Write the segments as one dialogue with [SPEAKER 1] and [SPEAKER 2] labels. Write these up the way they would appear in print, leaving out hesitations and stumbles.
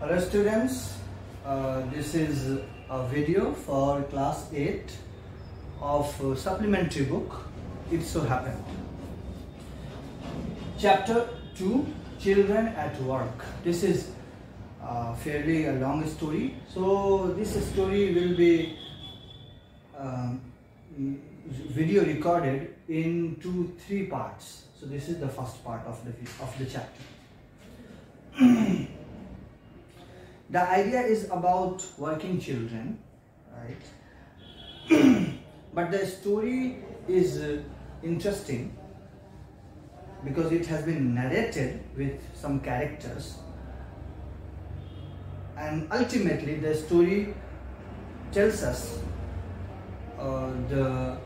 [SPEAKER 1] Hello students, this is a video for class 8 of supplementary book It So Happened. Chapter 2, Children at Work. This is fairly a long story. So this story will be video recorded in 2-3 parts. So this is the first part of the chapter. The idea is about working children, right? But the story is interesting because it has been narrated with some characters, and ultimately the story tells us the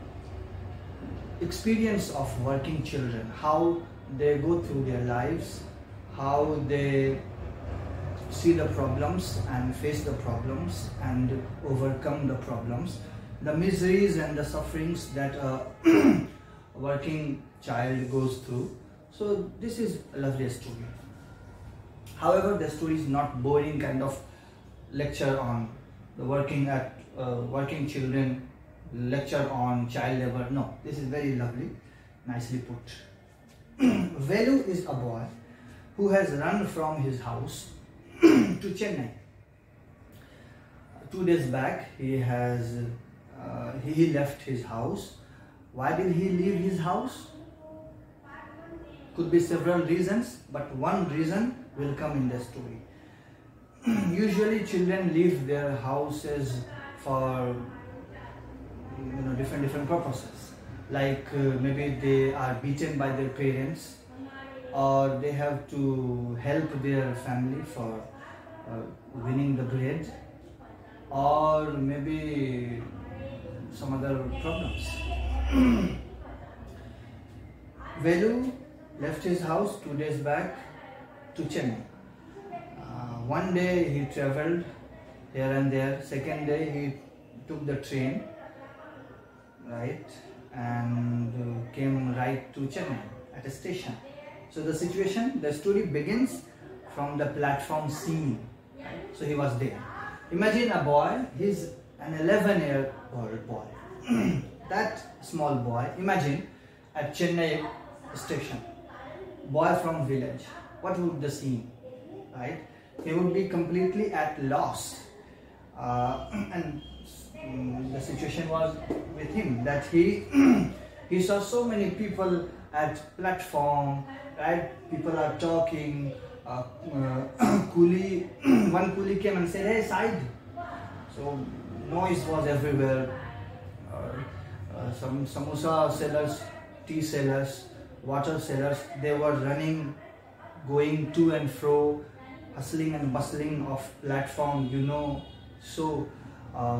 [SPEAKER 1] experience of working children, how they go through their lives, how they see the problems and face the problems and overcome the problems, the miseries and the sufferings that a working child goes through. So this is a lovely story. However, the story is not boring kind of lecture on the working children, lecture on child labor. No, this is very lovely, nicely put. Velu is a boy who has run from his house to Chennai. 2 days back he left his house. Why did he leave his house? Could be several reasons, but one reason will come in the story. Usually children leave their houses for different purposes, like maybe they are beaten by their parents, or they have to help their family for winning the bread, or maybe some other problems. Velu left his house 2 days back to Chennai. One day he traveled here and there. Second day he took the train, right, and came right to Chennai at a station. So the story begins from the platform scene. So he was there. Imagine a boy, he's an 11-year-old boy. That small boy, imagine at Chennai station, boy from village. What would the scene, right? He would be completely at loss. And the situation was with him that he saw so many people at platform, right? People are talking. One coolie came and said, "Hey, side." So noise was everywhere. Some samosa sellers, tea sellers, water sellers, they were running, going to and fro, hustling and bustling of platform, so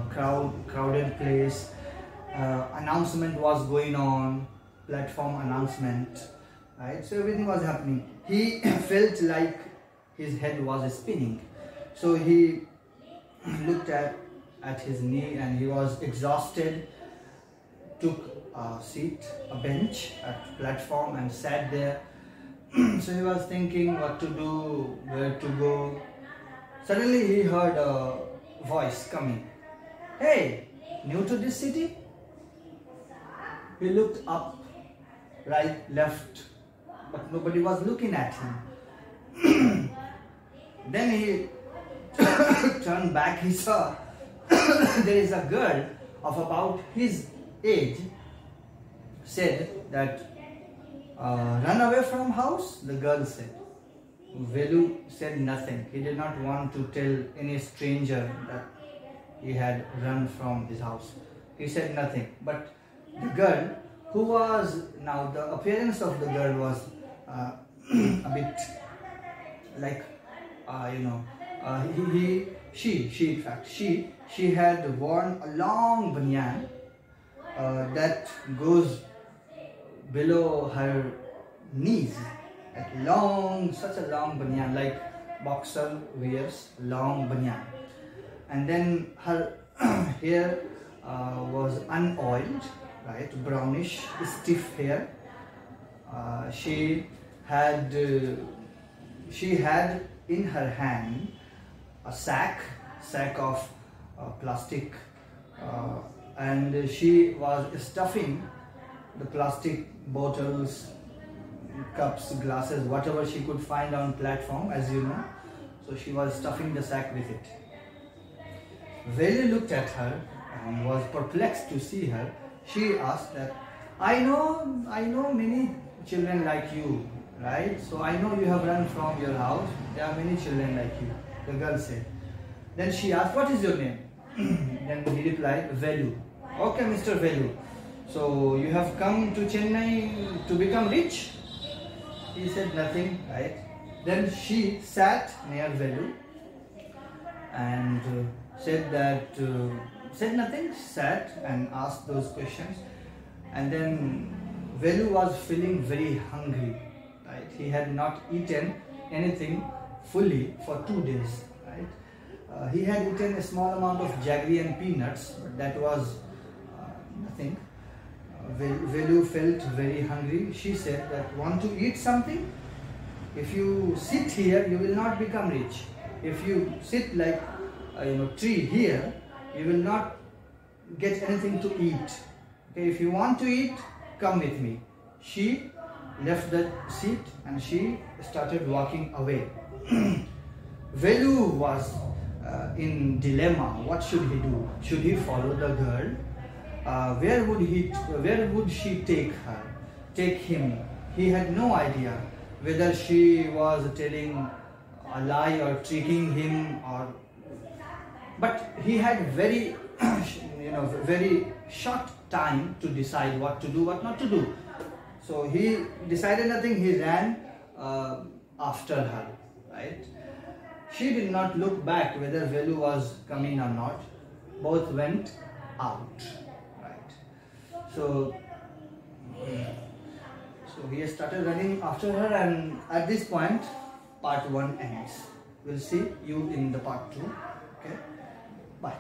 [SPEAKER 1] crowded place. Announcement was going on, platform announcement, right? So everything was happening. He felt like his head was spinning. So he looked at his knee and he was exhausted, took a seat, a bench at platform and sat there. So he was thinking what to do, where to go. Suddenly he heard a voice coming. "Hey, new to this city?" He looked up, right, left, but nobody was looking at him. Then he turned back. He saw there is a girl of about his age. Said that, "Run away from house," the girl said. Velu said nothing. He did not want to tell any stranger that he had run from his house. He said nothing. But the girl, who was, now the appearance of the girl was a bit like, she had worn a long banyan that goes below her knees, such a long banyan, like boxer wears long banyan, and then her hair was unoiled, right, brownish, stiff hair. She had in her hand a sack of plastic, and she was stuffing the plastic bottles, cups, glasses, whatever she could find on platform, as you know. So she was stuffing the sack with it. Velu looked at her and was perplexed to see her. She asked that, I know many children like you, right? So I know you have run from your house. There are many children like you, the girl said. Then she asked, what is your name? Then he replied, Velu. Okay, Mr. Velu. So you have come to Chennai to become rich? He said nothing, right? Then she sat near Velu and said nothing, sat and asked those questions. And then Velu was feeling very hungry, right? He had not eaten anything fully for 2 days, right? He had eaten a small amount of jaggery and peanuts, but that was nothing. Velu felt very hungry. She said that, want to eat something? If you sit here, you will not become rich. If you sit like tree here, you will not get anything to eat. Okay, if you want to eat, come with me. She left the seat and she started walking away. Velu was in dilemma. What should he do? Should he follow the girl? Where would she take him? He had no idea whether she was telling a lie or tricking him, but he had very very short time to decide what to do, what not to do. So he decided nothing. He ran after her, right? She did not look back whether Velu was coming or not. Both went out, right? So he started running after her, and at this point part 1 ends. We'll see you in the part 2. Okay, bye.